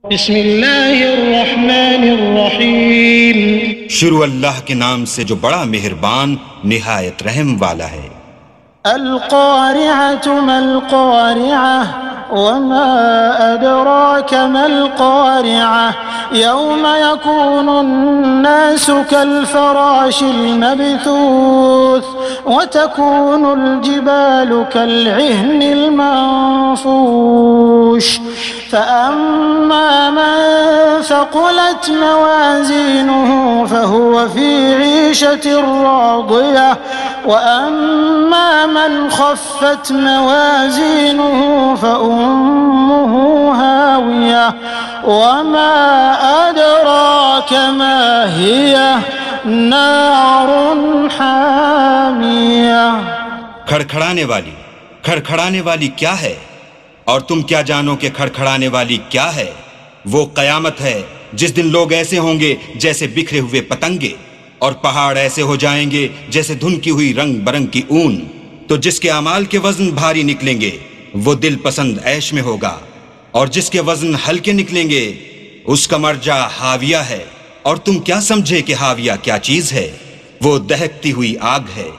بسم اللہ الرحمن الرحیم، شروع اللہ کے نام سے جو بڑا مہربان نہایت رحم والا ہے۔ القارعۃ ما القارعۃ وما أدراك ما القارعة يوم يكون الناس كالفراش المبثوث وتكون الجبال كالعهن المنفوش فأما من ثقلت موازينه فهو في عيشة راضية وأما من خفت موازينه فأمه هاوية وما أدراك ما هي نار حامية۔ کھڑکھڑانے والی کیا ہے؟ اور تم کیا جانو کہ کھڑکھڑانے والی کیا ہے؟ وہ قیامت ہے جس دن لوگ ایسے ہوں گے جیسے بکھرے ہوئے پتنگے، اور پہاڑ ایسے ہو جائیں گے جیسے دھنکی ہوئی رنگ برنگ کی اون۔ تو جس کے اعمال کے وزن بھاری نکلیں گے وہ دل پسند عیش میں ہوگا، اور جس کے وزن ہلکے نکلیں گے اس کا مرجع ہاویہ ہے۔ اور تم کیا سمجھے کہ ہاویہ کیا چیز ہے؟ وہ دہکتی ہوئی آگ ہے۔